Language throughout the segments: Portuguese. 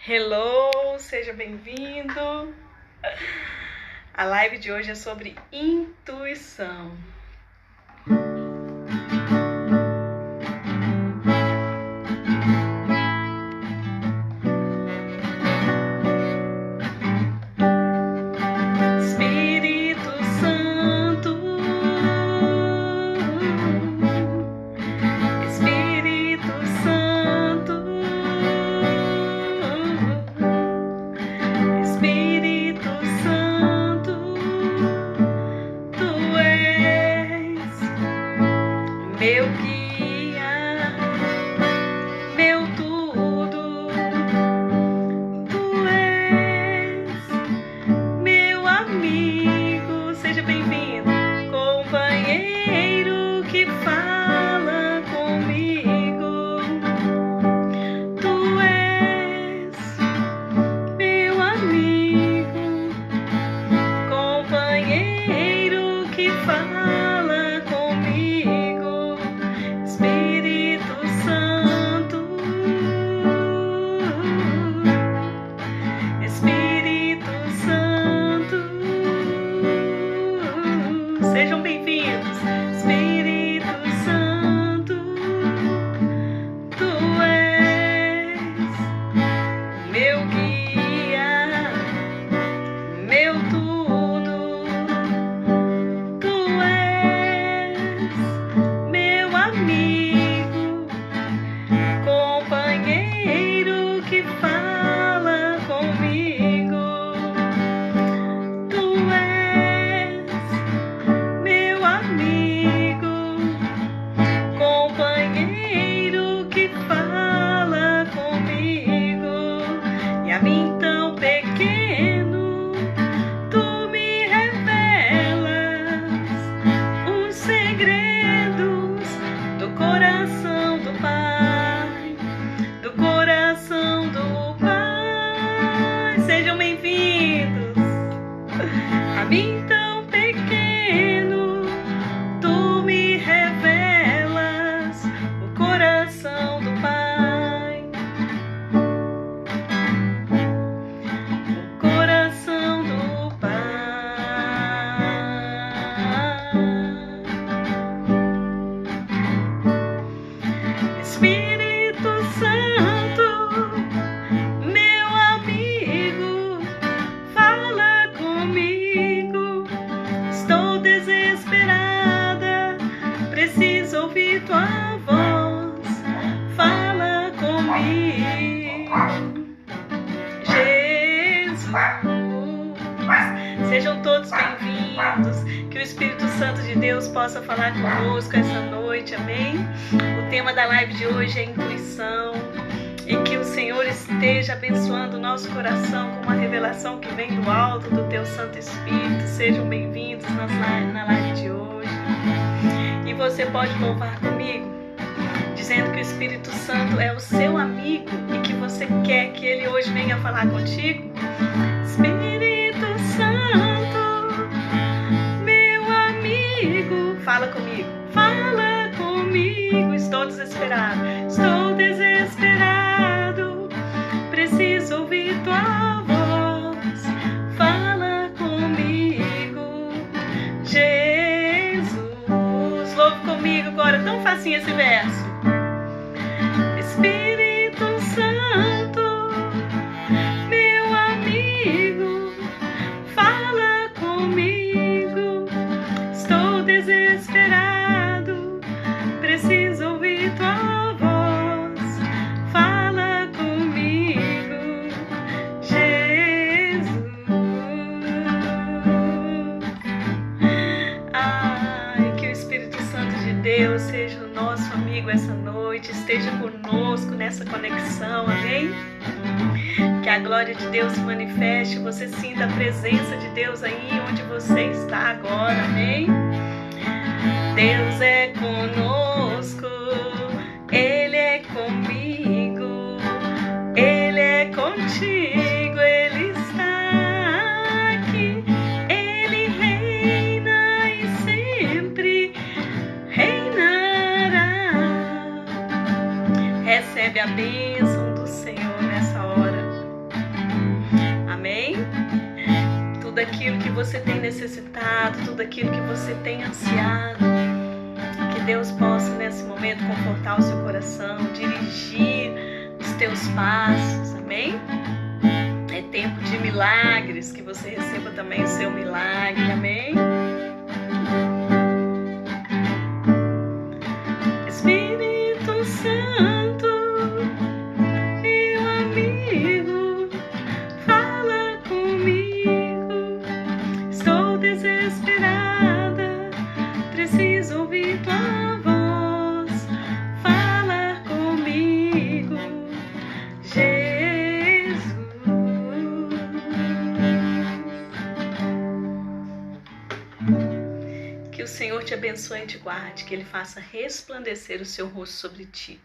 Hello, seja bem-vindo. A live de hoje é sobre intuição. Meu guia, meu tudo, tu és meu amigo, seja bem-vindo, companheiro que fala comigo, tu és meu amigo, companheiro que fala. Sejam bem-vindos, Espírito Santo, tu és meu guia, meu tudo, tu és meu amigo, companheiro que fala comigo, tu és companheiro que fala comigo, e a mim tão pequeno tu me revelas os segredos do coração do Pai, do coração do Pai. Sejam bem-vindos. A mim tão pequeno tu me revelas o coração do Pai, o coração do Pai. Espírito Santo, meu amigo, fala comigo. Estou desesperada, preciso ouvir tua voz. Fala comigo, Jesus. Sejam todos bem-vindos. Que o Espírito Santo de Deus possa falar conosco essa noite, amém? O tema da live de hoje é intuição. E que o Senhor esteja abençoando o nosso coração com uma revelação que vem do alto do Teu Santo Espírito. Sejam bem-vindos na live de hoje. E você pode louvar comigo, dizendo que o Espírito Santo é o seu amigo e que você quer que ele hoje venha falar contigo. Espírito Santo, meu amigo, fala comigo. Fala comigo, estou desesperado, preciso ouvir tua voz. Fala comigo, Jesus. Louve comigo agora, tão facinho esse verso. Espírito Santo, meu amigo, fala comigo. Estou desesperado, preciso ouvir tua voz. Fala comigo, Jesus. Ai, que o Espírito Santo de Deus seja o nosso amigo essa noite, esteja conosco nessa conexão, amém? Que a glória de Deus se manifeste, você sinta a presença de Deus aí onde você está agora, amém? Deus é conosco, Ele é comigo, Ele é contigo, Ele está aqui, Ele reina e sempre reinará. Recebe a bênção do Senhor nessa hora. aquilo que você tem necessitado, tudo aquilo que você tem ansiado. Que Deus possa nesse momento confortar o seu coração, dirigir os teus passos, amém? É tempo de milagres, que você receba também o seu milagre, amém? Espírito Santo, meu amigo, fala comigo. Estou desesperada, preciso ouvir tua voz. Fala comigo, Jesus. Que o Senhor te abençoe e te guarde, que Ele faça resplandecer o seu rosto sobre ti,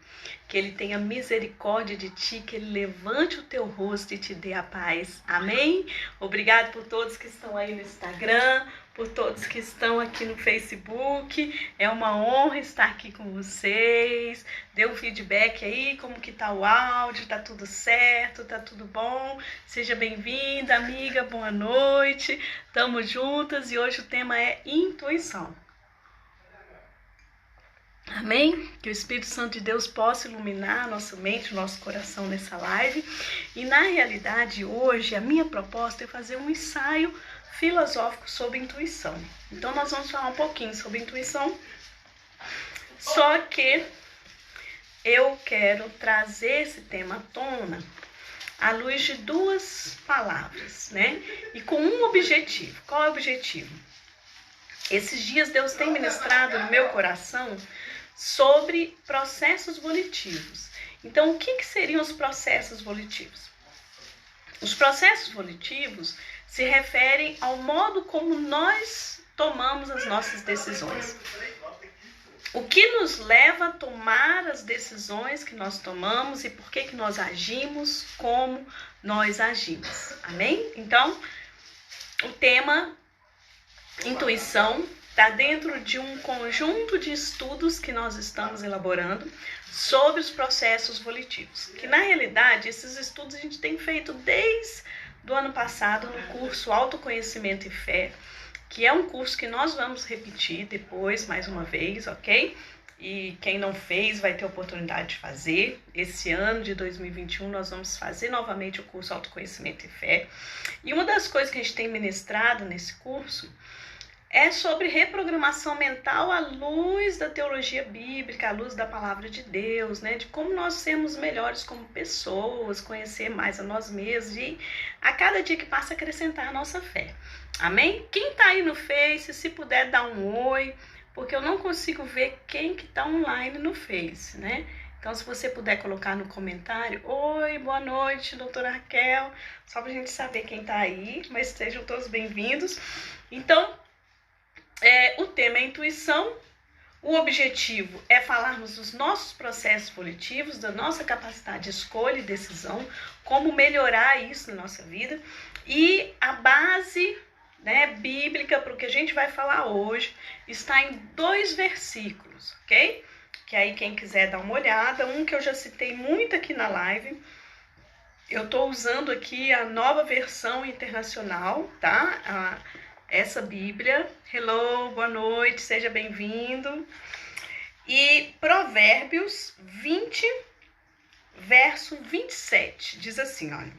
que Ele tenha misericórdia de ti, que Ele levante o teu rosto e te dê a paz. Amém? Obrigado por todos que estão aí no Instagram, por todos que estão aqui no Facebook. É uma honra estar aqui com vocês. Dê um feedback aí, como que tá o áudio, tá tudo certo, tá tudo bom? Seja bem-vinda, amiga, boa noite. Tamo juntas e hoje o tema é intuição. Amém? Que o Espírito Santo de Deus possa iluminar a nossa mente, o nosso coração nessa live. E na realidade, hoje, a minha proposta é fazer um ensaio filosófico sobre intuição. Então, nós vamos falar um pouquinho sobre intuição, só que eu quero trazer esse tema à tona à luz de duas palavras, né? E com um objetivo. Qual é o objetivo? Esses dias Deus tem ministrado no meu coração sobre processos volitivos. Então, o que seriam os processos volitivos? Os processos volitivos se referem ao modo como nós tomamos as nossas decisões. O que nos leva a tomar as decisões que nós tomamos e por que nós agimos como nós agimos. Amém? Então, o tema intuição está dentro de um conjunto de estudos que nós estamos elaborando sobre os processos volitivos. Que na realidade, esses estudos a gente tem feito desde o ano passado no curso Autoconhecimento e Fé, que é um curso que nós vamos repetir depois, mais uma vez, ok? E quem não fez vai ter oportunidade de fazer. Esse ano de 2021 nós vamos fazer novamente o curso Autoconhecimento e Fé. E uma das coisas que a gente tem ministrado nesse curso é sobre reprogramação mental à luz da teologia bíblica, à luz da palavra de Deus, né? De como nós sermos melhores como pessoas, conhecer mais a nós mesmos e a cada dia que passa acrescentar a nossa fé. Amém? Quem tá aí no Face, se puder dar um oi, porque eu não consigo ver quem que tá online no Face, né? Então, se você puder colocar no comentário, oi, boa noite, doutora Raquel, só pra gente saber quem tá aí, mas sejam todos bem-vindos. Então, o tema é intuição, o objetivo é falarmos dos nossos processos volitivos, da nossa capacidade de escolha e decisão, como melhorar isso na nossa vida, e a base, né, bíblica para o que a gente vai falar hoje está em 2 versículos, ok? Que aí quem quiser dar uma olhada, um que eu já citei muito aqui na live, eu estou usando aqui a nova versão internacional, tá? Essa Bíblia. Hello, boa noite, seja bem-vindo. E Provérbios 20, verso 27, diz assim, olha: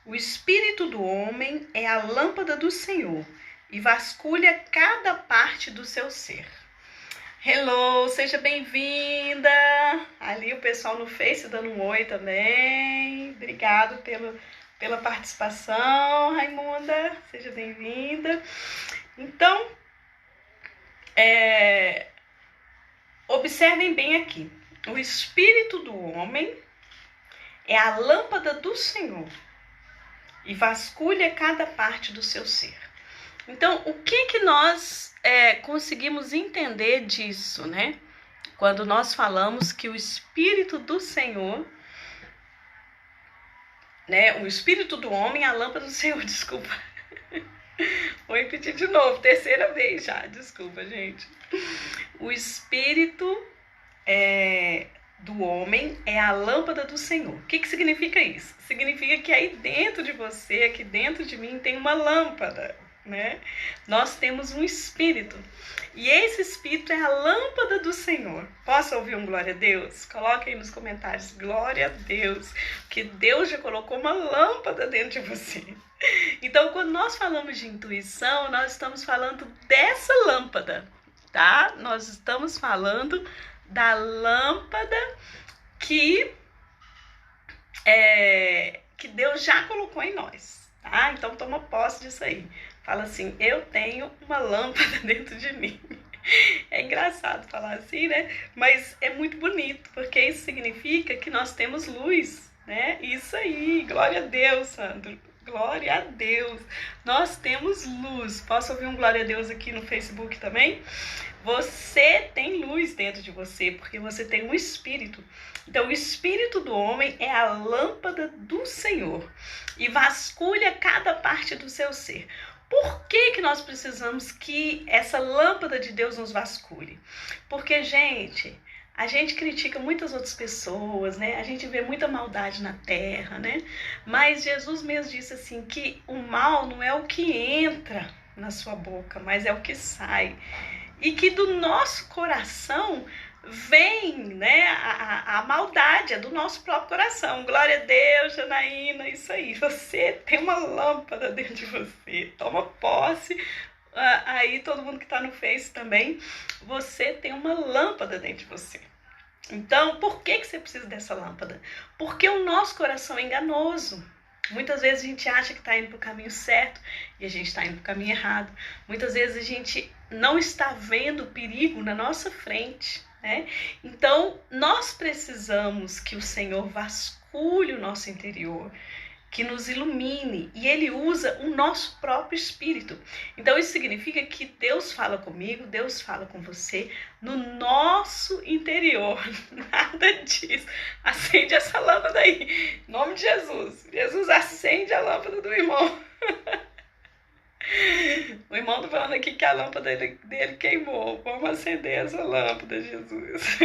o espírito do homem é a lâmpada do Senhor e vasculha cada parte do seu ser. Hello, seja bem-vinda. Ali o pessoal no Face dando um oi também. Obrigado pela participação, Raimunda, seja bem-vinda. Então, observem bem aqui. O espírito do homem é a lâmpada do Senhor e vasculha cada parte do seu ser. Então, o que nós conseguimos entender disso, né? Quando nós falamos que o espírito do Senhor, né? O espírito do homem é a lâmpada do Senhor, desculpa. Vou repetir de novo, 3ª vez já, desculpa, gente. O espírito do homem é a lâmpada do Senhor. O que significa isso? Significa que aí dentro de você, aqui dentro de mim, tem uma lâmpada, né? Nós temos um espírito. E esse espírito é a lâmpada do Senhor. Posso ouvir um glória a Deus? Coloque aí nos comentários, glória a Deus, que Deus já colocou uma lâmpada dentro de você. Então, quando nós falamos de intuição, nós estamos falando dessa lâmpada, tá? Nós estamos falando da lâmpada que Deus já colocou em nós, tá? Então, toma posse disso aí. Fala assim, eu tenho uma lâmpada dentro de mim. É engraçado falar assim, né? Mas é muito bonito, porque isso significa que nós temos luz, né? Isso aí, glória a Deus, Sandro. Glória a Deus. Nós temos luz. Posso ouvir um glória a Deus aqui no Facebook também? Você tem luz dentro de você, porque você tem um espírito. Então, o espírito do homem é a lâmpada do Senhor e vasculha cada parte do seu ser. Por que nós precisamos que essa lâmpada de Deus nos vasculhe? Porque, gente, a gente critica muitas outras pessoas, né? A gente vê muita maldade na terra, né? Mas Jesus mesmo disse assim, que o mal não é o que entra na sua boca, mas é o que sai. E que do nosso coração vem, né, a maldade, é do nosso próprio coração. Glória a Deus, Janaína, isso aí. Você tem uma lâmpada dentro de você. Toma posse. Aí todo mundo que está no Face também, você tem uma lâmpada dentro de você. Então, por que você precisa dessa lâmpada? Porque o nosso coração é enganoso. Muitas vezes a gente acha que está indo para o caminho certo e a gente está indo para o caminho errado. Muitas vezes a gente não está vendo o perigo na nossa frente, né? Então, nós precisamos que o Senhor vasculhe o nosso interior, que nos ilumine, e Ele usa o nosso próprio espírito. Então, isso significa que Deus fala comigo, Deus fala com você, no nosso interior. Nada disso. Acende essa lâmpada aí, em nome de Jesus. Jesus, acende a lâmpada do irmão. O irmão tá falando aqui que a lâmpada dele queimou. Vamos acender essa lâmpada, Jesus.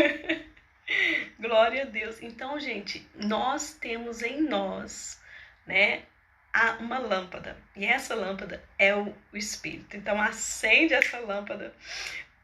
Glória a Deus. Então, gente, nós temos em nós, né, uma lâmpada. E essa lâmpada é o Espírito. Então, acende essa lâmpada,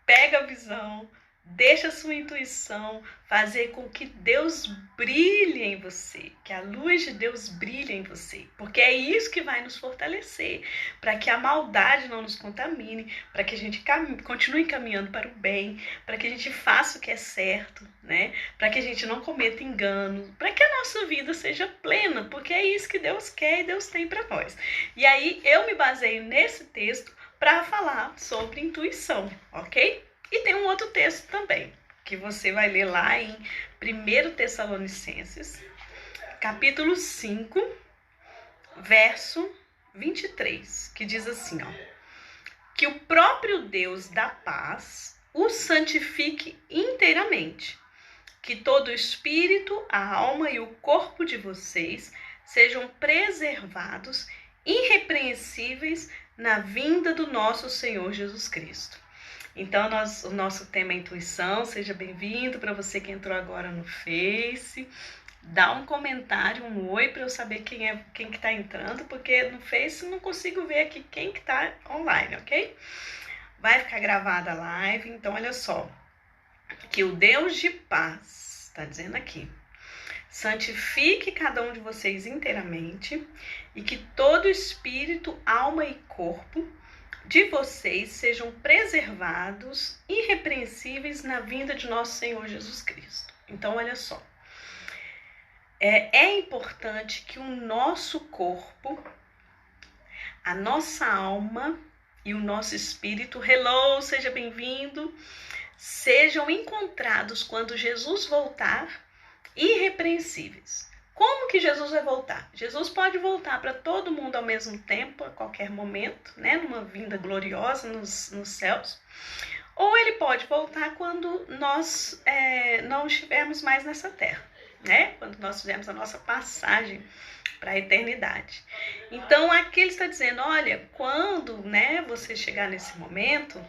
pega a visão, deixa a sua intuição fazer com que Deus brilhe em você, que a luz de Deus brilhe em você, porque é isso que vai nos fortalecer, para que a maldade não nos contamine, para que a gente continue caminhando para o bem, para que a gente faça o que é certo, né? Para que a gente não cometa engano, para que a nossa vida seja plena, porque é isso que Deus quer e Deus tem para nós. E aí eu me baseio nesse texto para falar sobre intuição, ok? E tem um outro texto também, que você vai ler lá em 1 Tessalonicenses, capítulo 5, verso 23, que diz assim, ó, que o próprio Deus da paz o santifique inteiramente, que todo o espírito, a alma e o corpo de vocês sejam preservados, irrepreensíveis na vinda do nosso Senhor Jesus Cristo. Então, o nosso tema é intuição. Seja bem-vindo para você que entrou agora no Face. Dá um comentário, um oi para eu saber quem que está entrando, porque no Face eu não consigo ver aqui quem que está online, ok? Vai ficar gravada a live. Então, olha só. Que o Deus de paz, está dizendo aqui, santifique cada um de vocês inteiramente e que todo espírito, alma e corpo de vocês sejam preservados, irrepreensíveis na vinda de nosso Senhor Jesus Cristo. Então, olha só. É importante que o nosso corpo, a nossa alma e o nosso espírito, hello, seja bem-vindo, sejam encontrados quando Jesus voltar irrepreensíveis. Como que Jesus vai voltar? Jesus pode voltar para todo mundo ao mesmo tempo, a qualquer momento, né? Numa vinda gloriosa nos céus. Ou ele pode voltar quando nós não estivermos mais nessa terra, né? Quando nós fizermos a nossa passagem para a eternidade. Então, aqui ele está dizendo, olha, quando, né, você chegar nesse momento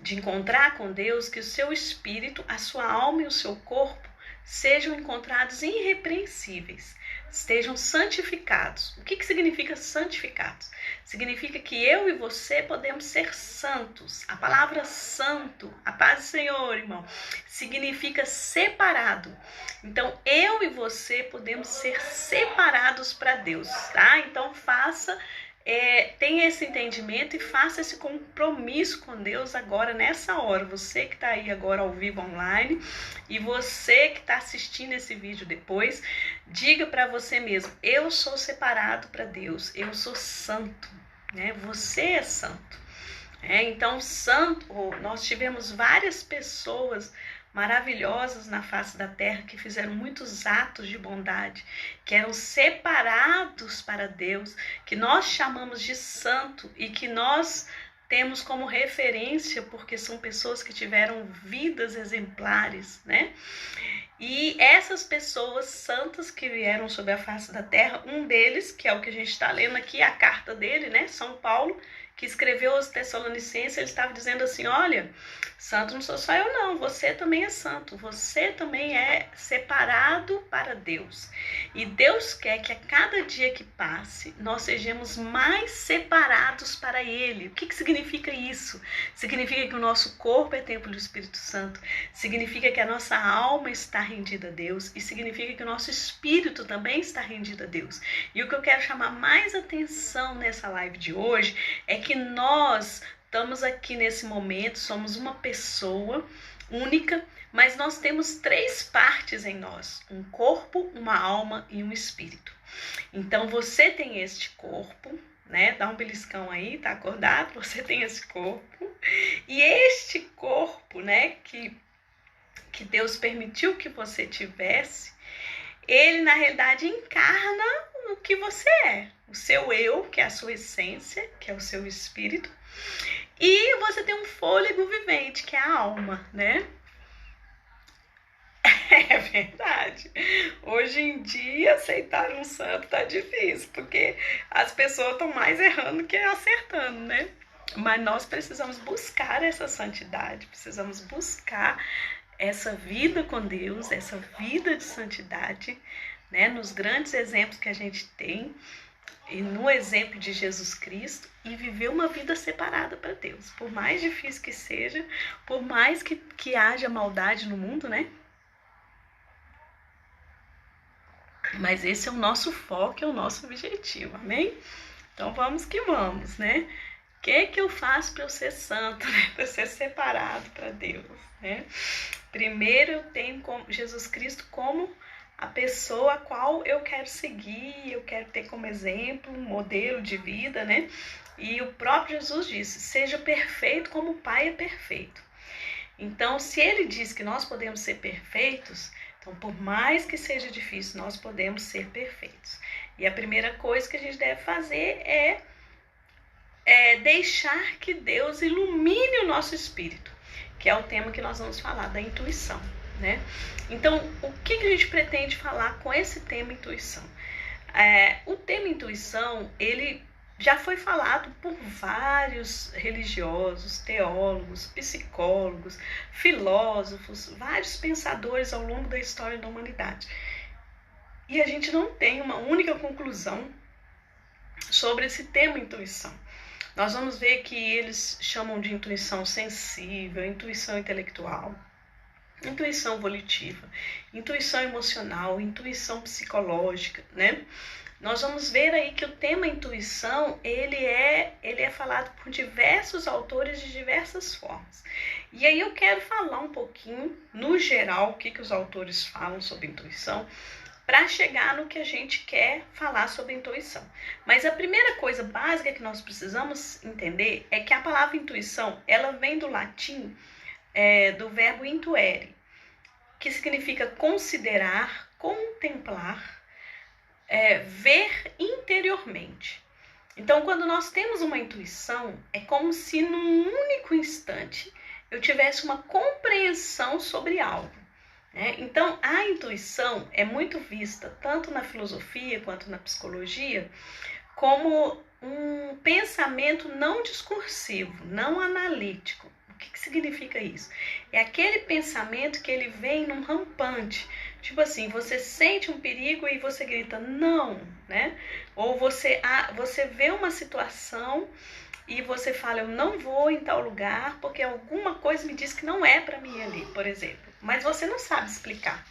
de encontrar com Deus, que o seu espírito, a sua alma e o seu corpo sejam encontrados irrepreensíveis, estejam santificados. O que significa santificados? significa que eu e você podemos ser santos. A palavra santo, a paz do Senhor, irmão, significa separado. Então, eu e você podemos ser separados para Deus, tá? Então, tenha esse entendimento e faça esse compromisso com Deus agora, nessa hora. Você que está aí agora ao vivo online e você que está assistindo esse vídeo depois, diga para você mesmo: eu sou separado para Deus, eu sou santo, né? Você é santo. Então, santo, nós tivemos várias pessoas maravilhosas na face da terra que fizeram muitos atos de bondade, que eram separados para Deus, que nós chamamos de santo e que nós temos como referência porque são pessoas que tiveram vidas exemplares, né? E essas pessoas santas que vieram sobre a face da terra, um deles, que é o que a gente está lendo aqui, a carta dele, né? São Paulo, que escreveu aos Tessalonicenses, ele estava dizendo assim: olha, santo não sou só eu não, você também é santo, você também é separado para Deus. E Deus quer que a cada dia que passe, nós sejamos mais separados para Ele. O que significa isso? Significa que o nosso corpo é templo do Espírito Santo, significa que a nossa alma está rendida a Deus e significa que o nosso espírito também está rendido a Deus. E o que eu quero chamar mais atenção nessa live de hoje é que nós estamos aqui nesse momento, somos uma pessoa única, mas nós temos 3 partes em nós: um corpo, uma alma e um espírito. Então você tem este corpo, né? Dá um beliscão aí, tá acordado? Você tem esse corpo. E este corpo, né, que Deus permitiu que você tivesse, ele na realidade encarna o que você é, o seu eu, que é a sua essência, que é o seu espírito, e você tem um fôlego vivente, que é a alma, né? É verdade. Hoje em dia, aceitar um santo tá difícil, porque as pessoas estão mais errando que acertando, né? Mas nós precisamos buscar essa santidade, precisamos buscar essa vida com Deus, essa vida de santidade, né? Nos grandes exemplos que a gente tem, e no exemplo de Jesus Cristo, e viver uma vida separada para Deus. Por mais difícil que seja, por mais que haja maldade no mundo, né? Mas esse é o nosso foco, é o nosso objetivo, amém? Então vamos que vamos, né? O que eu faço para eu ser santo, né? Para eu ser separado para Deus, né? Primeiro eu tenho Jesus Cristo como a pessoa a qual eu quero seguir, eu quero ter como exemplo, um modelo de vida, né? E o próprio Jesus disse: seja perfeito como o Pai é perfeito. Então, se ele diz que nós podemos ser perfeitos, então, por mais que seja difícil, nós podemos ser perfeitos. E a primeira coisa que a gente deve fazer é deixar que Deus ilumine o nosso espírito, que é o tema que nós vamos falar, da intuição, né? Então, o que a gente pretende falar com esse tema intuição? O tema intuição, ele já foi falado por vários religiosos, teólogos, psicólogos, filósofos, vários pensadores ao longo da história da humanidade. E a gente não tem uma única conclusão sobre esse tema intuição. Nós vamos ver que eles chamam de intuição sensível, intuição intelectual, intuição volitiva, intuição emocional, intuição psicológica, né? Nós vamos ver aí que o tema intuição, ele é falado por diversos autores de diversas formas. E aí eu quero falar um pouquinho, no geral, o que os autores falam sobre intuição, para chegar no que a gente quer falar sobre intuição. Mas a primeira coisa básica que nós precisamos entender é que a palavra intuição, ela vem do latim, do verbo intuere, que significa considerar, contemplar, ver interiormente. Então, quando nós temos uma intuição, é como se num único instante eu tivesse uma compreensão sobre algo, né? Então, a intuição é muito vista, tanto na filosofia quanto na psicologia, como um pensamento não discursivo, não analítico. O que significa isso? É aquele pensamento que ele vem num rampante, Tipo assim, você sente um perigo e você grita não, né? Ou você vê uma situação e você fala, eu não vou em tal lugar porque alguma coisa me diz que não é para mim ali, por exemplo. Mas você não sabe explicar.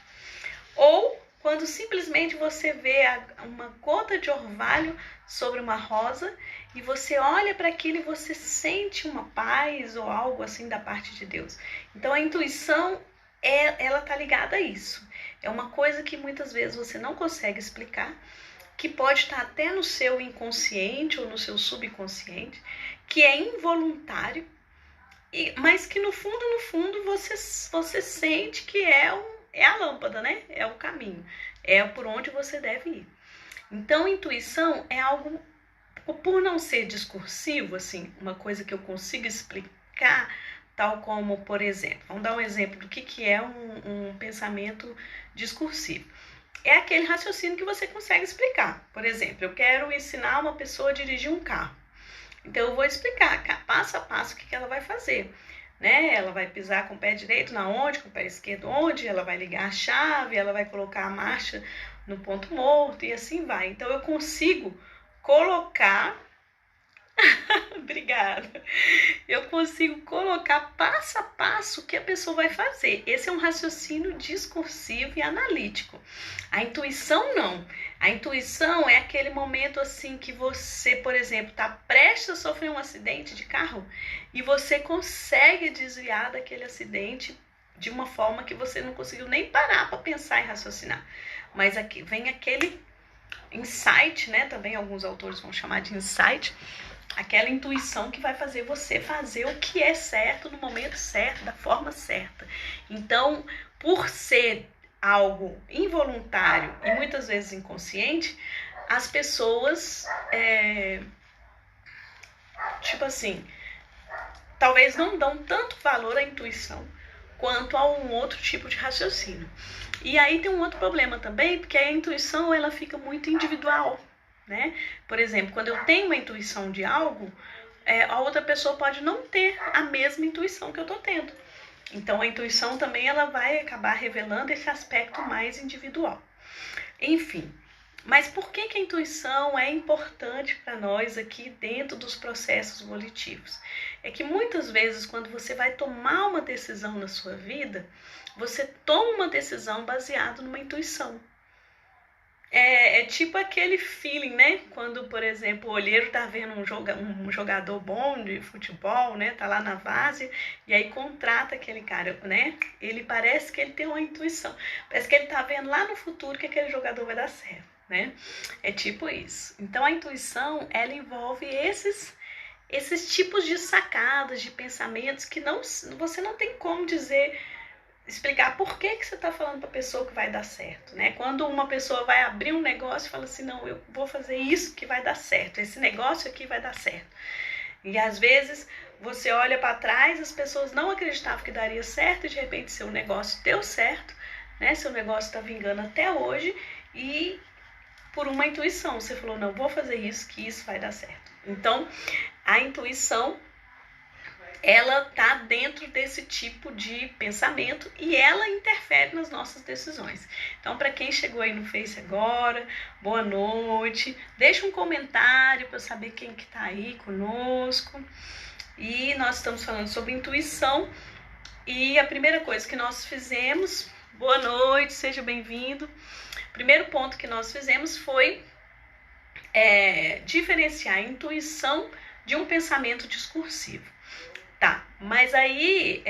Ou quando simplesmente você vê uma gota de orvalho sobre uma rosa e você olha para aquilo e você sente uma paz ou algo assim da parte de Deus. Então a intuição, ela está ligada a isso. É uma coisa que muitas vezes você não consegue explicar, que pode estar até no seu inconsciente ou no seu subconsciente, que é involuntário, mas que no fundo você sente que é a lâmpada, né? É o caminho, é por onde você deve ir. Então, intuição é algo, por não ser discursivo, assim, uma coisa que eu consigo explicar, tal como, por exemplo, vamos dar um exemplo do que é um pensamento discursivo. É aquele raciocínio que você consegue explicar. Por exemplo, eu quero ensinar uma pessoa a dirigir um carro. Então, eu vou explicar passo a passo o que ela vai fazer. Né? Ela vai pisar com o pé direito na onde, com o pé esquerdo onde, ela vai ligar a chave, ela vai colocar a marcha no ponto morto e assim vai. Então, eu consigo colocar... Obrigada. Eu consigo colocar passo a passo o que a pessoa vai fazer. Esse é um raciocínio discursivo e analítico. A intuição não. A intuição é aquele momento assim que você, por exemplo, está prestes a sofrer um acidente de carro e você consegue desviar daquele acidente de uma forma que você não conseguiu nem parar para pensar e raciocinar. Mas aqui vem aquele insight, né? Também alguns autores vão chamar de insight. Aquela intuição que vai fazer você fazer o que é certo no momento certo, da forma certa. Então, por ser algo involuntário e muitas vezes inconsciente, as pessoas, tipo assim, talvez não dão tanto valor à intuição quanto a um outro tipo de raciocínio. E aí tem um outro problema também, porque a intuição ela fica muito individual. Né? Por exemplo, quando eu tenho uma intuição de algo, a outra pessoa pode não ter a mesma intuição que eu estou tendo. Então, a intuição também ela vai acabar revelando esse aspecto mais individual. Enfim, mas por que a intuição é importante para nós aqui dentro dos processos volitivos? É que muitas vezes, quando você vai tomar uma decisão na sua vida, você toma uma decisão baseada numa intuição. É tipo aquele feeling, né? Quando, por exemplo, o olheiro tá vendo um jogador bom de futebol, né? Tá lá na várzea e aí contrata aquele cara, né? Ele parece que ele tem uma intuição. Parece que ele tá vendo lá no futuro que aquele jogador vai dar certo, né? É tipo isso. Então, a intuição, ela envolve esses tipos de sacadas, de pensamentos que você não tem como explicar por que você está falando para a pessoa que vai dar certo, né? Quando uma pessoa vai abrir um negócio e fala assim, não, eu vou fazer isso que vai dar certo, esse negócio aqui vai dar certo. E às vezes você olha para trás, as pessoas não acreditavam que daria certo e de repente seu negócio deu certo, né? Seu negócio está vingando até hoje e por uma intuição você falou, não, vou fazer isso que isso vai dar certo. Então, a intuição ela está dentro desse tipo de pensamento e ela interfere nas nossas decisões. Então, para quem chegou aí no Face agora, boa noite. Deixa um comentário para eu saber quem que está aí conosco. E nós estamos falando sobre intuição. E a primeira coisa que nós fizemos, boa noite, seja bem-vindo. O primeiro ponto que nós fizemos foi diferenciar a intuição de um pensamento discursivo. Tá, mas aí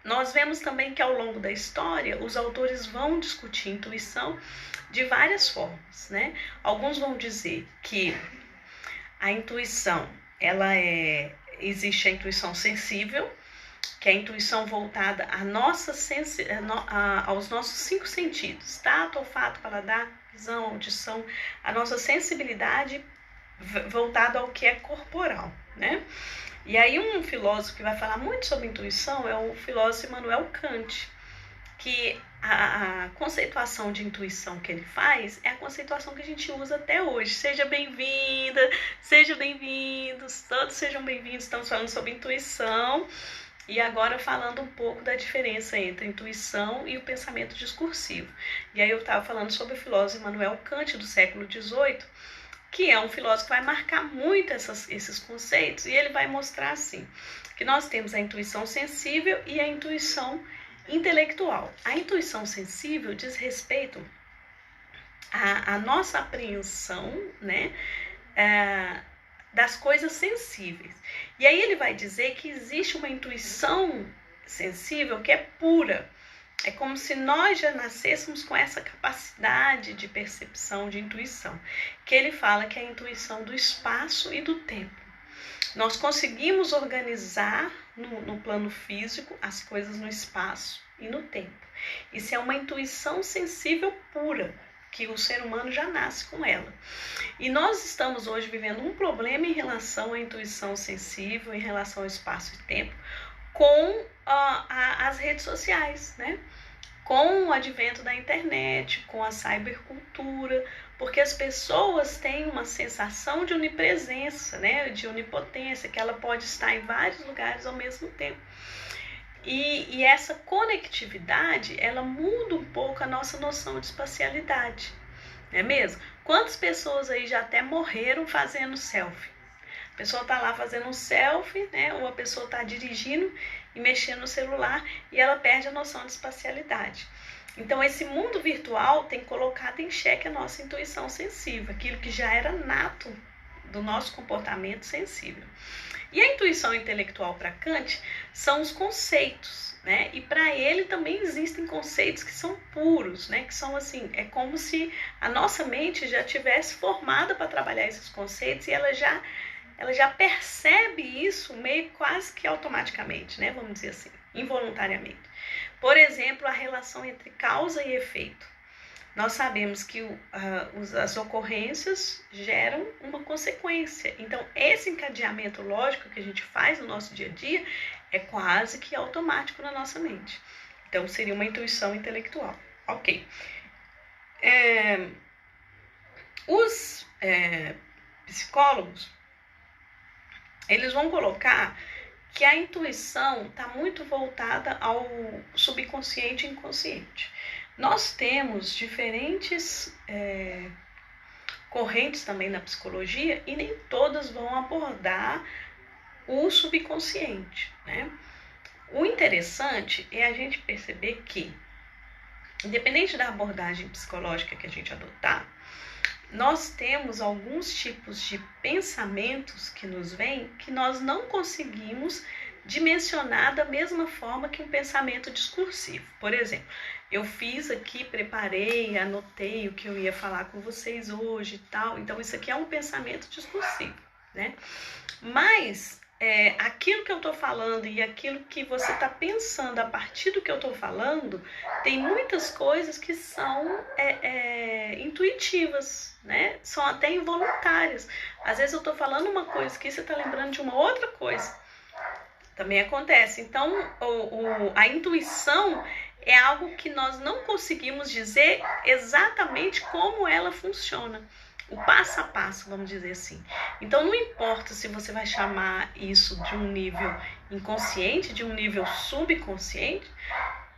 nós vemos também que ao longo da história os autores vão discutir intuição de várias formas, né? Alguns vão dizer que a intuição, existe a intuição sensível, que é a intuição voltada aos nossos 5 sentidos, tato, olfato, paladar, visão, audição, a nossa sensibilidade voltada ao que é corporal, né? E aí um filósofo que vai falar muito sobre intuição é o filósofo Immanuel Kant, que a conceituação de intuição que ele faz é a conceituação que a gente usa até hoje. Seja bem-vinda, sejam bem-vindos, todos sejam bem-vindos. Estamos falando sobre intuição E agora falando um pouco da diferença entre a intuição e o pensamento discursivo. E aí eu estava falando sobre o filósofo Immanuel Kant, do século XVIII, que é um filósofo que vai marcar muito esses conceitos, e ele vai mostrar assim, que nós temos a intuição sensível e a intuição intelectual. A intuição sensível diz respeito à nossa apreensão, né, das coisas sensíveis. E aí ele vai dizer que existe uma intuição sensível que é pura. É como se nós já nascêssemos com essa capacidade de percepção, de intuição. Que ele fala que é a intuição do espaço e do tempo. Nós conseguimos organizar no plano físico as coisas no espaço e no tempo. Isso é uma intuição sensível pura, que o ser humano já nasce com ela. E nós estamos hoje vivendo um problema em relação à intuição sensível, em relação ao espaço e tempo, com as redes sociais, né? Com o advento da internet, com a cybercultura, porque as pessoas têm uma sensação de onipresença, né? De onipotência, que ela pode estar em vários lugares ao mesmo tempo. E essa conectividade, ela muda um pouco a nossa noção de espacialidade, não é mesmo? Quantas pessoas aí já até morreram fazendo selfie? A pessoa está lá fazendo um selfie, né? Ou a pessoa está dirigindo e mexendo no celular e ela perde a noção de espacialidade. Então, esse mundo virtual tem colocado em xeque a nossa intuição sensível, aquilo que já era nato do nosso comportamento sensível. E a intuição intelectual para Kant são os conceitos, né? E para ele também existem conceitos que são puros, né? Que são assim, é como se a nossa mente já tivesse formada para trabalhar esses conceitos e ela já percebe isso meio quase que automaticamente, né? Vamos dizer assim, involuntariamente. Por exemplo, a relação entre causa e efeito. Nós sabemos que as ocorrências geram uma consequência. Então, esse encadeamento lógico que a gente faz no nosso dia a dia é quase que automático na nossa mente. Então, seria uma intuição intelectual. Ok. Os psicólogos, eles vão colocar que a intuição está muito voltada ao subconsciente e inconsciente. Nós temos diferentes correntes também na psicologia e nem todas vão abordar o subconsciente, né? O interessante é a gente perceber que, independente da abordagem psicológica que a gente adotar, nós temos alguns tipos de pensamentos que nos vêm que nós não conseguimos dimensionar da mesma forma que um pensamento discursivo. Por exemplo, eu fiz aqui, preparei, anotei o que eu ia falar com vocês hoje e tal. Então, isso aqui é um pensamento discursivo, né? Mas aquilo que eu estou falando e aquilo que você está pensando a partir do que eu estou falando, tem muitas coisas que são intuitivas, né? São até involuntárias. Às vezes eu estou falando uma coisa que você está lembrando de uma outra coisa. Também acontece. Então, a intuição é algo que nós não conseguimos dizer exatamente como ela funciona. O passo a passo, vamos dizer assim. Então, não importa se você vai chamar isso de um nível inconsciente, de um nível subconsciente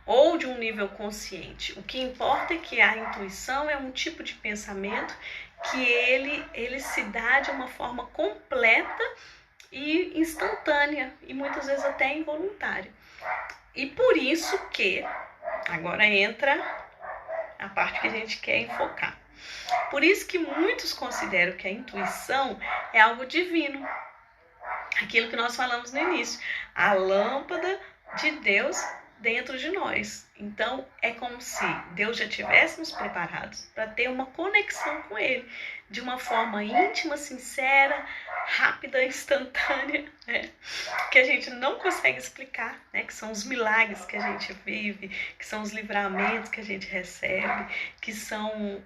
ou de um nível consciente. O que importa é que a intuição é um tipo de pensamento que ele se dá de uma forma completa e instantânea e muitas vezes até involuntária. E por isso que agora entra a parte que a gente quer enfocar. Por isso que muitos consideram que a intuição é algo divino. Aquilo que nós falamos no início, a lâmpada de Deus dentro de nós. Então, é como se Deus já tivéssemos preparados para ter uma conexão com Ele, de uma forma íntima, sincera, rápida, instantânea, né? Que a gente não consegue explicar, né? Que são os milagres que a gente vive, que são os livramentos que a gente recebe, que são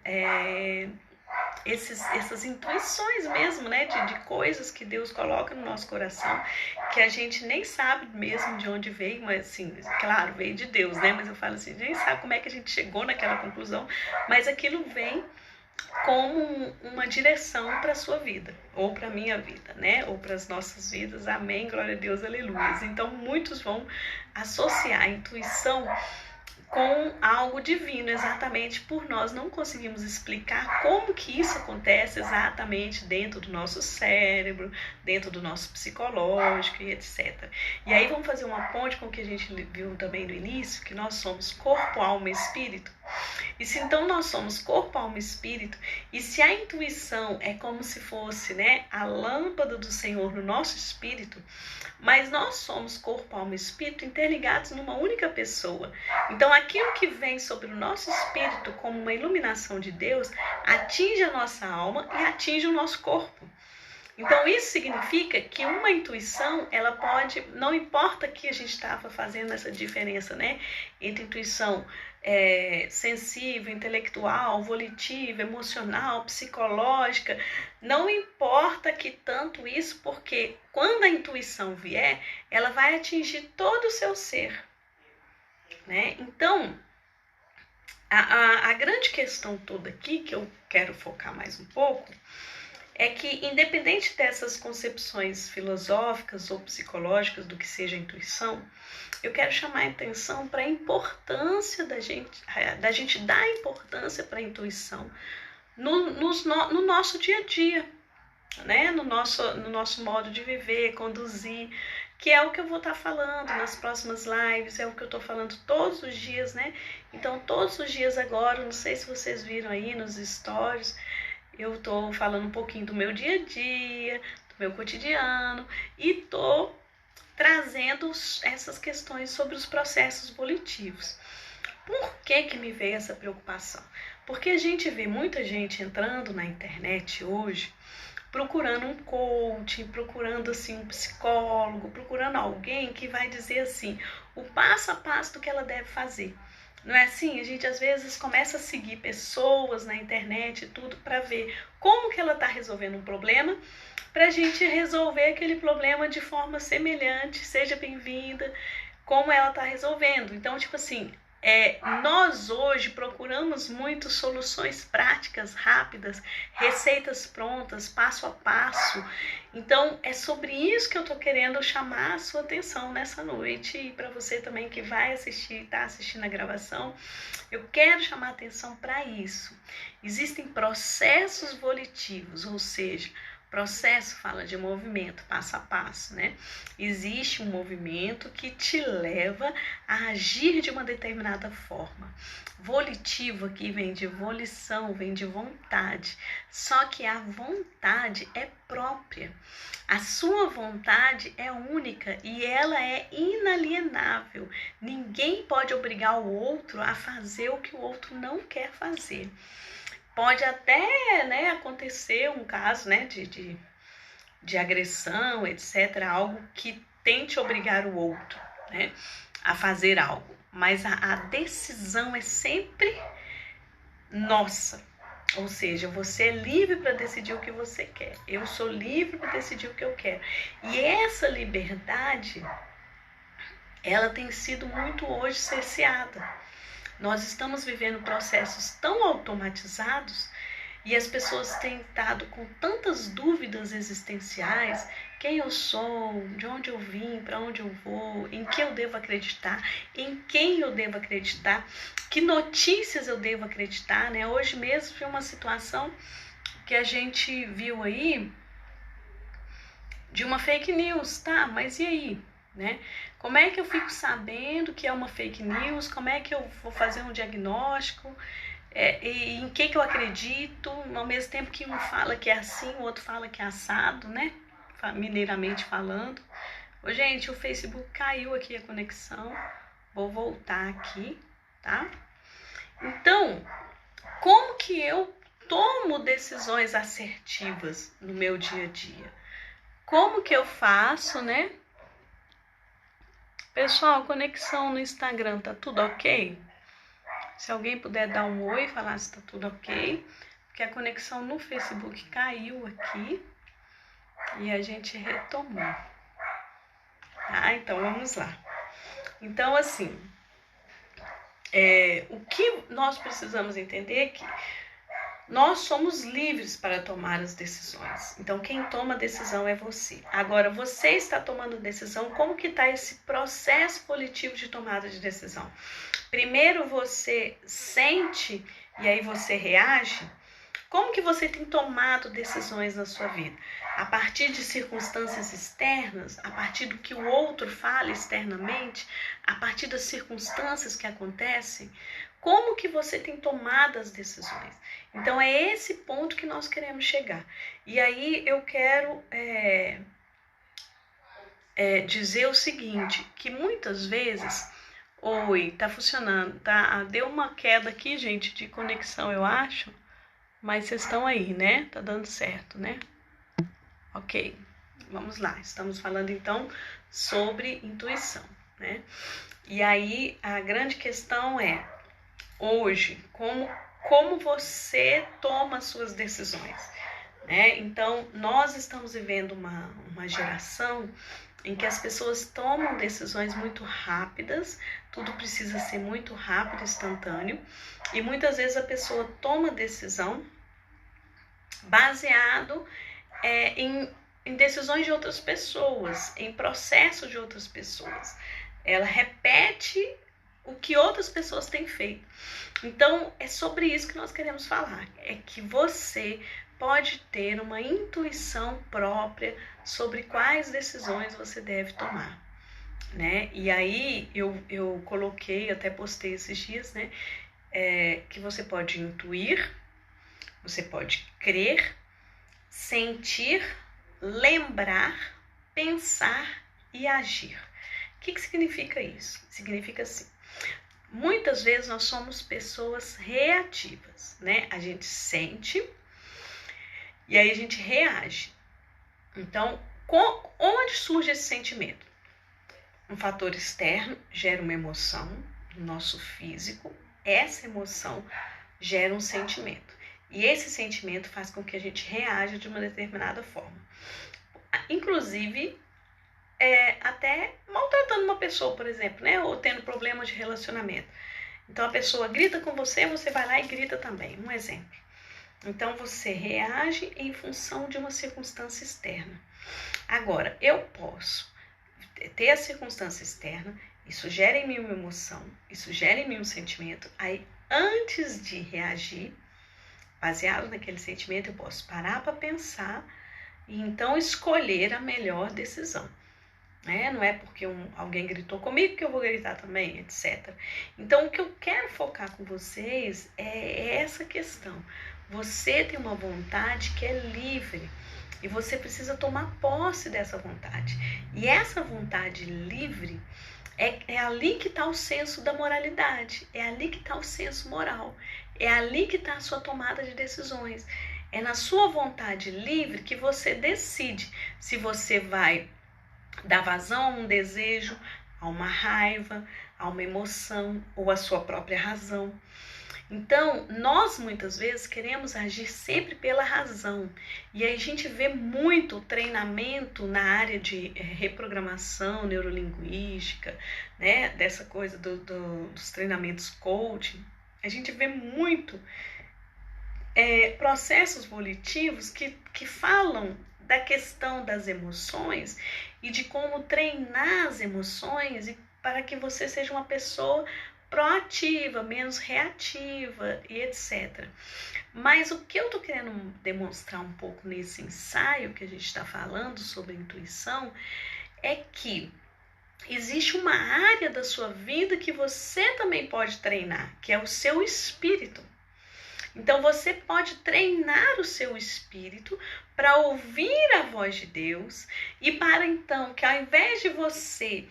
essas intuições mesmo, né? De coisas que Deus coloca no nosso coração, que a gente nem sabe mesmo de onde veio, mas assim, claro, veio de Deus, né? Mas eu falo assim, nem sabe como é que a gente chegou naquela conclusão, mas aquilo vem como uma direção para a sua vida, ou para a minha vida, né? Ou para as nossas vidas. Amém, glória a Deus, aleluia. Então, muitos vão associar a intuição com algo divino, exatamente por nós não conseguimos explicar como que isso acontece exatamente dentro do nosso cérebro, dentro do nosso psicológico e etc. E aí vamos fazer uma ponte com o que a gente viu também no início, que nós somos corpo, alma e espírito. E se então nós somos corpo, alma e espírito, e se a intuição é como se fosse, né, a lâmpada do Senhor no nosso espírito, mas nós somos corpo, alma e espírito interligados numa única pessoa. Então aquilo que vem sobre o nosso espírito como uma iluminação de Deus atinge a nossa alma e atinge o nosso corpo. Então isso significa que uma intuição, ela pode, não importa que a gente estava fazendo essa diferença, né, entre intuição sensível, intelectual, volitiva, emocional, psicológica, não importa que tanto isso, porque quando a intuição vier, ela vai atingir todo o seu ser, né? Então, a grande questão toda aqui, que eu quero focar mais um pouco, é que, independente dessas concepções filosóficas ou psicológicas do que seja a intuição, eu quero chamar a atenção para a importância da gente dar importância para a intuição no nosso dia a dia, né? no nosso modo de viver, conduzir, que é o que eu vou estar falando nas próximas lives, é o que eu estou falando todos os dias, né? Então, todos os dias agora, não sei se vocês viram aí nos stories, eu estou falando um pouquinho do meu dia a dia, do meu cotidiano, e estou trazendo essas questões sobre os processos volitivos. Por que me veio essa preocupação? Porque a gente vê muita gente entrando na internet hoje, procurando um coach, procurando assim um psicólogo, procurando alguém que vai dizer assim, o passo a passo do que ela deve fazer. Não é assim? A gente às vezes começa a seguir pessoas na internet e tudo para ver como que ela está resolvendo um problema, para a gente resolver aquele problema de forma semelhante, seja bem-vinda, como ela está resolvendo. Então, tipo assim, nós hoje procuramos muito soluções práticas, rápidas, receitas prontas, passo a passo. Então, é sobre isso que eu estou querendo chamar a sua atenção nessa noite. E para você também que vai assistir, está assistindo a gravação, eu quero chamar a atenção para isso. Existem processos volitivos, ou seja, processo fala de movimento, passo a passo, né? Existe um movimento que te leva a agir de uma determinada forma. Volitivo aqui vem de volição, vem de vontade. Só que a vontade é própria. A sua vontade é única e ela é inalienável. Ninguém pode obrigar o outro a fazer o que o outro não quer fazer. Pode até, né, acontecer um caso, né, de agressão, etc., algo que tente obrigar o outro, né, a fazer algo. Mas a decisão é sempre nossa. Ou seja, você é livre para decidir o que você quer. Eu sou livre para decidir o que eu quero. E essa liberdade, ela tem sido muito hoje cerceada. Nós estamos vivendo processos tão automatizados e as pessoas têm estado com tantas dúvidas existenciais: quem eu sou, de onde eu vim, para onde eu vou, em que eu devo acreditar, em quem eu devo acreditar, que notícias eu devo acreditar, né? Hoje mesmo foi uma situação que a gente viu aí de uma fake news, tá? Mas e aí? Né? Como é que eu fico sabendo que é uma fake news? Como é que eu vou fazer um diagnóstico? E em que eu acredito? Ao mesmo tempo que um fala que é assim, o outro fala que é assado, né? Mineiramente falando. Ô, gente, o Facebook caiu aqui a conexão. Vou voltar aqui, tá? Então, como que eu tomo decisões assertivas no meu dia a dia? Como que eu faço, né? Pessoal, conexão no Instagram, tá tudo ok? Se alguém puder dar um oi e falar se tá tudo ok, porque a conexão no Facebook caiu aqui e a gente retomou. Tá? Então, vamos lá. Então, assim, o que nós precisamos entender é que nós somos livres para tomar as decisões. Então, quem toma a decisão é você. Agora, você está tomando decisão, como que está esse processo coletivo de tomada de decisão? Primeiro você sente e aí você reage. Como que você tem tomado decisões na sua vida? A partir de circunstâncias externas, a partir do que o outro fala externamente, a partir das circunstâncias que acontecem, como que você tem tomado as decisões? Então é esse ponto que nós queremos chegar. E aí eu quero dizer o seguinte, que muitas vezes... Oi, tá funcionando, tá? Deu uma queda aqui, gente, de conexão, eu acho. Mas vocês estão aí, né? Tá dando certo, né? Ok, vamos lá. Estamos falando, então, sobre intuição, né? E aí, a grande questão é, hoje, como você toma suas decisões, né? Então, nós estamos vivendo uma geração em que as pessoas tomam decisões muito rápidas, tudo precisa ser muito rápido, instantâneo, e muitas vezes a pessoa toma decisão baseado em decisões de outras pessoas, em processos de outras pessoas. Ela repete o que outras pessoas têm feito. Então, é sobre isso que nós queremos falar, é que você pode ter uma intuição própria sobre quais decisões você deve tomar, né? E aí eu coloquei, até postei esses dias, né? Que você pode intuir, você pode crer, sentir, lembrar, pensar e agir. O que significa isso? Significa assim, muitas vezes nós somos pessoas reativas, né? A gente sente e aí a gente reage. Então, onde surge esse sentimento? Um fator externo gera uma emoção no nosso físico, essa emoção gera um sentimento. E esse sentimento faz com que a gente reaja de uma determinada forma. Inclusive, até maltratando uma pessoa, por exemplo, né? Ou tendo problema de relacionamento. Então, a pessoa grita com você, você vai lá e grita também. Um exemplo. Então, você reage em função de uma circunstância externa. Agora, eu posso ter a circunstância externa, isso gera em mim uma emoção, isso gera em mim um sentimento. Aí, antes de reagir, baseado naquele sentimento, eu posso parar para pensar e então escolher a melhor decisão. Não é porque alguém gritou comigo que eu vou gritar também, etc. Então, o que eu quero focar com vocês é essa questão. Você tem uma vontade que é livre e você precisa tomar posse dessa vontade. E essa vontade livre é ali que está o senso da moralidade, é ali que está o senso moral, é ali que está a sua tomada de decisões. É na sua vontade livre que você decide se você vai dar vazão a um desejo, a uma raiva, a uma emoção ou a sua própria razão. Então, nós muitas vezes queremos agir sempre pela razão. E aí a gente vê muito treinamento na área de reprogramação neurolinguística, né? Dessa coisa dos treinamentos coaching. A gente vê muito processos volitivos que falam da questão das emoções e de como treinar as emoções e para que você seja uma pessoa proativa, menos reativa e etc. Mas o que eu estou querendo demonstrar um pouco nesse ensaio que a gente está falando sobre intuição é que existe uma área da sua vida que você também pode treinar, que é o seu espírito. Então você pode treinar o seu espírito para ouvir a voz de Deus e para então que ao invés de você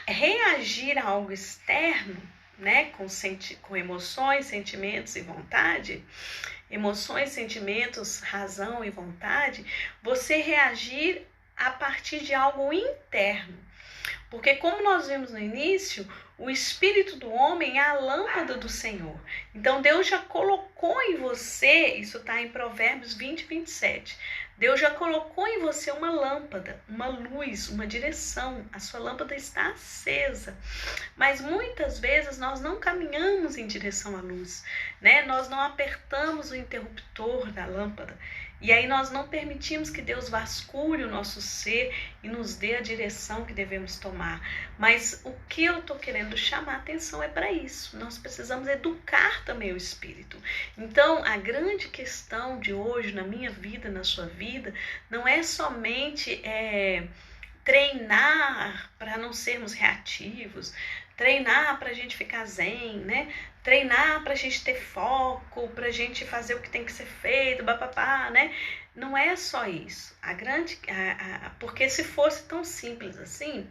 reagir a algo externo, né, com emoções, sentimentos e vontade, emoções, sentimentos, razão e vontade, você reagir a partir de algo interno. Porque como nós vimos no início, o espírito do homem é a lâmpada do Senhor. Então Deus já colocou em você, isso está em Provérbios 20, 27. Deus já colocou em você uma lâmpada, uma luz, uma direção. A sua lâmpada está acesa. Mas muitas vezes nós não caminhamos em direção à luz, né? Nós não apertamos o interruptor da lâmpada. E aí nós não permitimos que Deus vasculhe o nosso ser e nos dê a direção que devemos tomar. Mas o que eu estou querendo chamar a atenção é para isso. Nós precisamos educar também o espírito. Então, a grande questão de hoje na minha vida, na sua vida, não é somente treinar para não sermos reativos, treinar para a gente ficar zen, né? Treinar para a gente ter foco, para a gente fazer o que tem que ser feito, papapá, né? Não é só isso. Porque se fosse tão simples assim,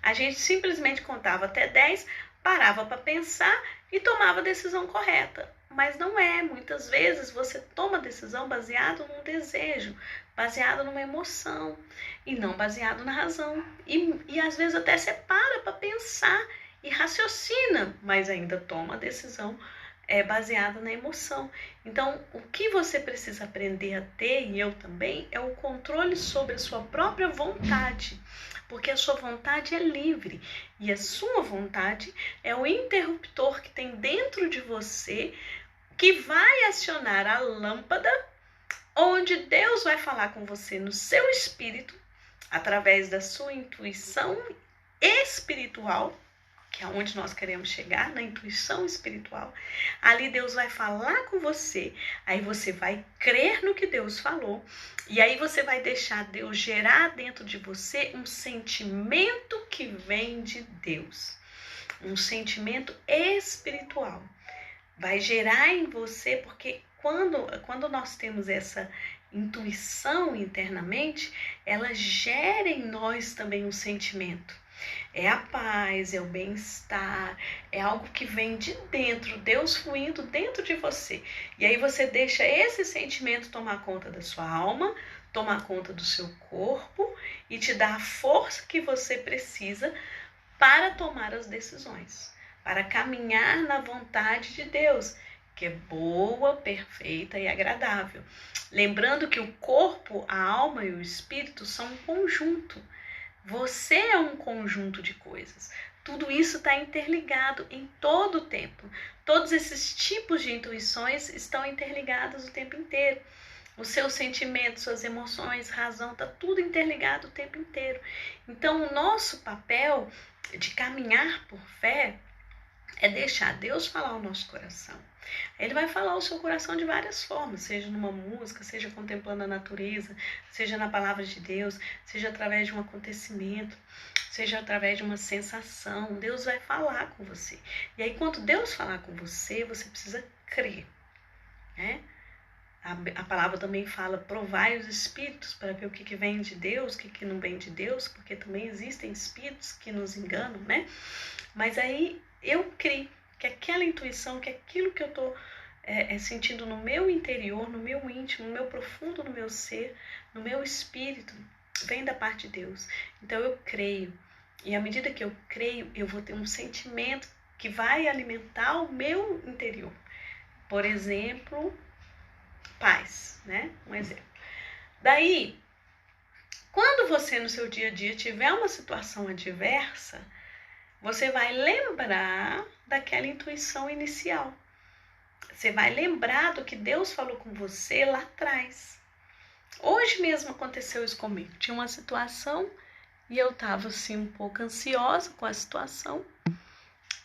a gente simplesmente contava até 10, parava para pensar e tomava a decisão correta. Mas não é. Muitas vezes você toma decisão baseado num desejo, baseado numa emoção e não baseado na razão. E às vezes até você para pensar e raciocina, mas ainda toma a decisão baseada na emoção. Então, o que você precisa aprender a ter, e eu também, é o controle sobre a sua própria vontade. Porque a sua vontade é livre. E a sua vontade é o interruptor que tem dentro de você, que vai acionar a lâmpada, onde Deus vai falar com você no seu espírito, através da sua intuição espiritual, que é onde nós queremos chegar, na intuição espiritual. Ali Deus vai falar com você, aí você vai crer no que Deus falou, e aí você vai deixar Deus gerar dentro de você um sentimento que vem de Deus, um sentimento espiritual. Vai gerar em você, porque quando nós temos essa intuição internamente, ela gera em nós também um sentimento. É a paz, é o bem-estar, é algo que vem de dentro, Deus fluindo dentro de você. E aí você deixa esse sentimento tomar conta da sua alma, tomar conta do seu corpo e te dar a força que você precisa para tomar as decisões, para caminhar na vontade de Deus, que é boa, perfeita e agradável. Lembrando que o corpo, a alma e o espírito são um conjunto. Você é um conjunto de coisas. Tudo isso está interligado em todo o tempo. Todos esses tipos de intuições estão interligados o tempo inteiro. Os seus sentimentos, suas emoções, razão, está tudo interligado o tempo inteiro. Então, o nosso papel de caminhar por fé é deixar Deus falar o nosso coração. Ele vai falar o seu coração de várias formas, seja numa música, seja contemplando a natureza, seja na palavra de Deus, seja através de um acontecimento, seja através de uma sensação. Deus vai falar com você. E aí, quando Deus falar com você, você precisa crer, né? A palavra também fala, provai os espíritos para ver o que vem de Deus, o que não vem de Deus, porque também existem espíritos que nos enganam, né? Mas aí eu creio que aquela intuição, que aquilo que eu estou sentindo no meu interior, no meu íntimo, no meu profundo, no meu ser, no meu espírito, vem da parte de Deus. Então eu creio. E à medida que eu creio, eu vou ter um sentimento que vai alimentar o meu interior. Por exemplo, paz, né? Um exemplo. Daí, quando você no seu dia a dia tiver uma situação adversa, você vai lembrar daquela intuição inicial. Você vai lembrar do que Deus falou com você lá atrás. Hoje mesmo aconteceu isso comigo. Tinha uma situação e eu estava assim um pouco ansiosa com a situação.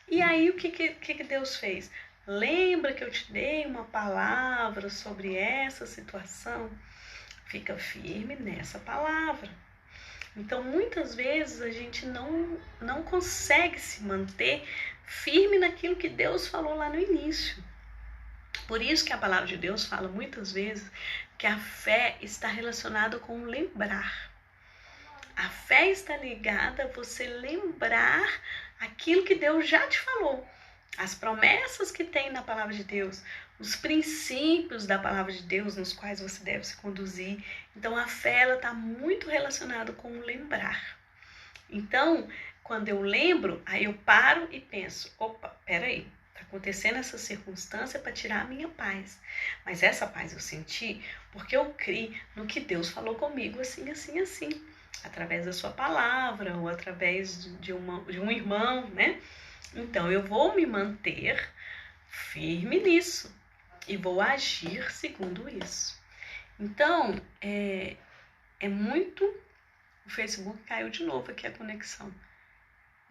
E aí o que Deus fez? Lembra que eu te dei uma palavra sobre essa situação? Fica firme nessa palavra. Então, muitas vezes a gente não consegue se manter firme naquilo que Deus falou lá no início. Por isso que a palavra de Deus fala muitas vezes que a fé está relacionada com lembrar. A fé está ligada a você lembrar aquilo que Deus já te falou. As promessas que tem na palavra de Deus, os princípios da palavra de Deus nos quais você deve se conduzir. Então, a fé está muito relacionada com o lembrar. Então, quando eu lembro, aí eu paro e penso, opa, peraí, Está acontecendo essa circunstância para tirar a minha paz. Mas essa paz eu senti porque eu criei no que Deus falou comigo assim, assim, assim. Através da sua palavra ou através de um irmão, né? Então eu vou me manter firme nisso e vou agir segundo isso. Então, muito... O Facebook caiu de novo aqui a conexão.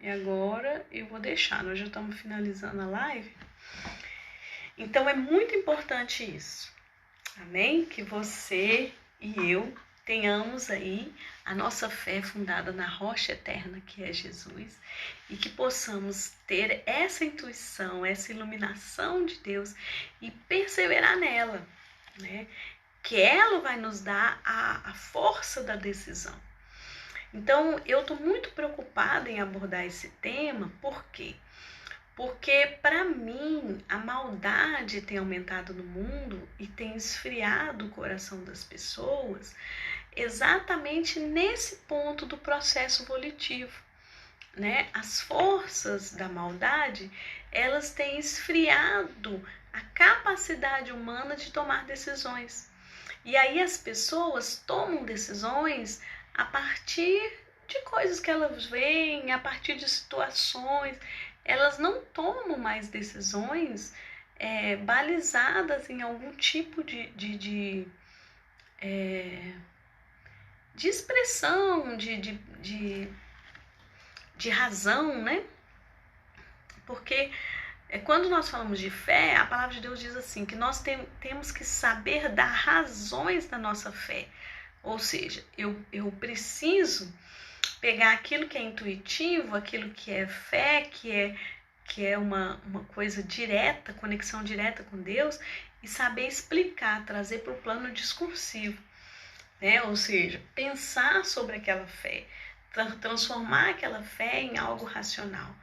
E agora eu vou deixar, nós já estamos finalizando a live. Então é muito importante isso, amém? Que você e eu tenhamos aí a nossa fé fundada na rocha eterna que é Jesus e que possamos ter essa intuição, essa iluminação de Deus e perseverar nela, né? Que ela vai nos dar a força da decisão. Então, eu estou muito preocupada em abordar esse tema, por quê? Porque, para mim, a maldade tem aumentado no mundo e tem esfriado o coração das pessoas exatamente nesse ponto do processo volitivo, né? As forças da maldade, elas têm esfriado a capacidade humana de tomar decisões. E aí as pessoas tomam decisões a partir de coisas que elas veem, a partir de situações. Elas não tomam mais decisões balizadas em algum tipo de expressão, de razão, né? Porque quando nós falamos de fé, a palavra de Deus diz assim, que nós temos que saber dar razões da nossa fé. Ou seja, eu preciso pegar aquilo que é intuitivo, aquilo que é fé, que é uma coisa direta, conexão direta com Deus, e saber explicar, trazer para o plano discursivo, né? Ou seja, pensar sobre aquela fé, transformar aquela fé em algo racional.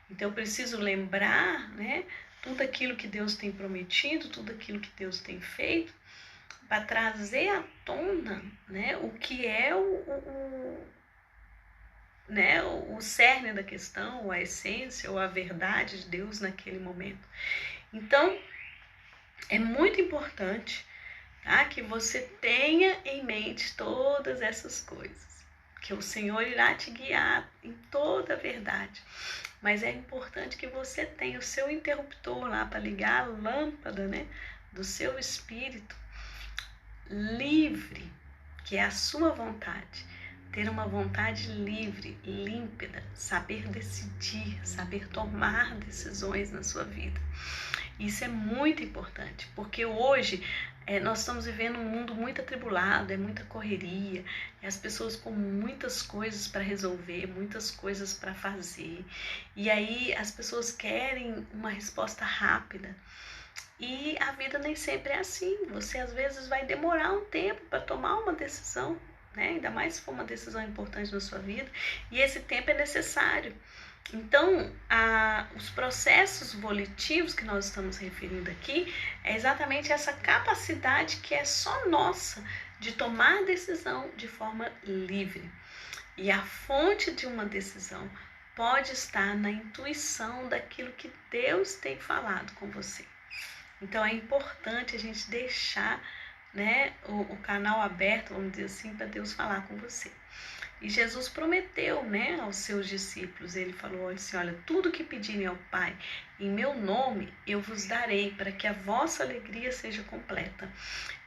Então eu preciso lembrar, né, tudo aquilo que Deus tem prometido, tudo aquilo que Deus tem feito, para trazer à tona, né, o que é o cerne da questão, ou a essência, ou a verdade de Deus naquele momento. Então, é muito importante, tá, que você tenha em mente todas essas coisas, que o Senhor irá te guiar em toda a verdade. Mas é importante que você tenha o seu interruptor lá para ligar a lâmpada, né, do seu espírito, livre, que é a sua vontade. Ter uma vontade livre, límpida, saber decidir, saber tomar decisões na sua vida. Isso é muito importante, porque hoje nós estamos vivendo um mundo muito atribulado, é muita correria, as pessoas com muitas coisas para resolver, muitas coisas para fazer. E aí as pessoas querem uma resposta rápida. E a vida nem sempre é assim. Você às vezes vai demorar um tempo para tomar uma decisão, né? Ainda mais se for uma decisão importante na sua vida. E esse tempo é necessário. Então, os processos volitivos que nós estamos referindo aqui é exatamente essa capacidade que é só nossa de tomar decisão de forma livre. E a fonte de uma decisão pode estar na intuição daquilo que Deus tem falado com você. Então é importante a gente deixar, né, o canal aberto, vamos dizer assim, para Deus falar com você. E Jesus prometeu, né, aos seus discípulos, ele falou assim, olha, tudo que pedirem ao Pai em meu nome, eu vos darei, para que a vossa alegria seja completa.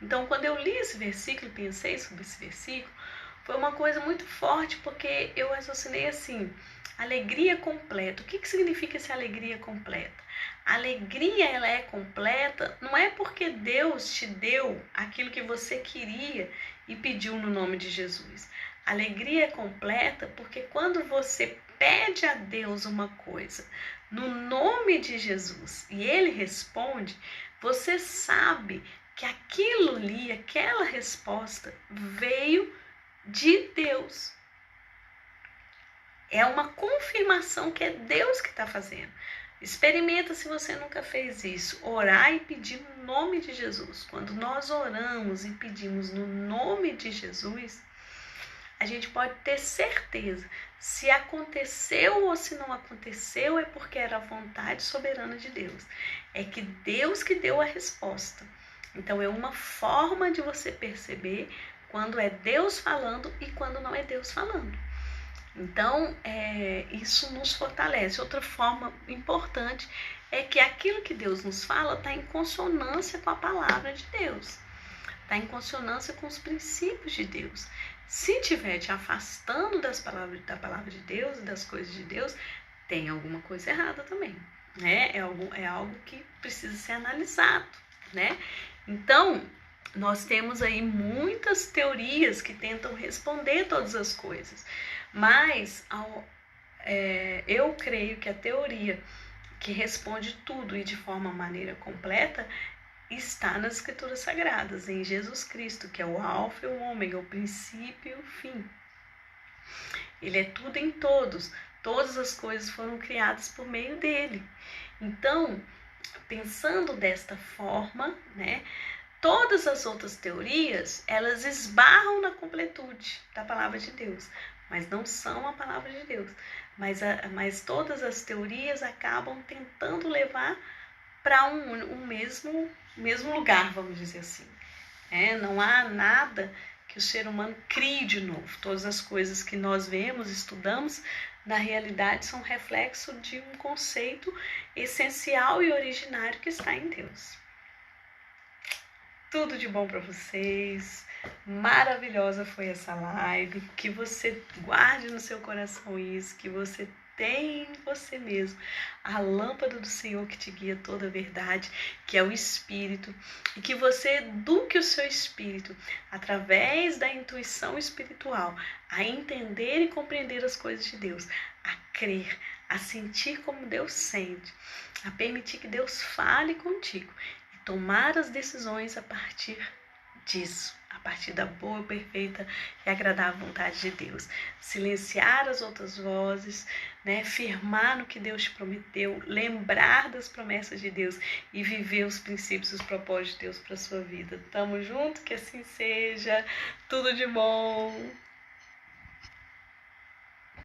Então, quando eu li esse versículo e pensei sobre esse versículo, foi uma coisa muito forte, porque eu raciocinei assim, alegria completa. O que significa essa alegria completa? A alegria, ela é completa, não é porque Deus te deu aquilo que você queria e pediu no nome de Jesus. A alegria é completa porque quando você pede a Deus uma coisa no nome de Jesus e Ele responde, você sabe que aquilo ali, aquela resposta veio de Deus. É uma confirmação que é Deus que está fazendo. Experimenta se você nunca fez isso. Orar e pedir no nome de Jesus. Quando nós oramos e pedimos no nome de Jesus, a gente pode ter certeza. Se aconteceu ou se não aconteceu, é porque era a vontade soberana de Deus. É que Deus que deu a resposta. Então, é uma forma de você perceber quando é Deus falando e quando não é Deus falando. Então, isso nos fortalece. Outra forma importante é que aquilo que Deus nos fala está em consonância com a palavra de Deus. Está em consonância com os princípios de Deus. Se estiver te afastando da palavra de Deus e das coisas de Deus, tem alguma coisa errada também, né? É algo que precisa ser analisado, né? Então, nós temos aí muitas teorias que tentam responder todas as coisas, mas eu creio que a teoria que responde tudo e de maneira completa está nas Escrituras Sagradas, em Jesus Cristo, que é o Alfa e o Ômega, o princípio e o fim. Ele é tudo em todos. Todas as coisas foram criadas por meio dele. Então, pensando desta forma, né, todas as outras teorias, elas esbarram na completude da palavra de Deus, mas não são a palavra de Deus. Mas todas as teorias acabam tentando levar para um mesmo lugar, vamos dizer assim. Não há nada que o ser humano crie de novo. Todas as coisas que nós vemos, estudamos, na realidade são reflexo de um conceito essencial e originário que está em Deus. Tudo de bom para vocês. Maravilhosa foi essa live. Que você guarde no seu coração isso, que você tem em você mesmo a lâmpada do Senhor que te guia toda a verdade, que é o Espírito, e que você eduque o seu espírito através da intuição espiritual a entender e compreender as coisas de Deus, a crer, a sentir como Deus sente, a permitir que Deus fale contigo e tomar as decisões a partir disso, a partir da boa, perfeita e agradável vontade de Deus. Silenciar as outras vozes, né? Firmar no que Deus te prometeu, lembrar das promessas de Deus e viver os princípios e os propósitos de Deus para a sua vida. Tamo junto, que assim seja. Tudo de bom.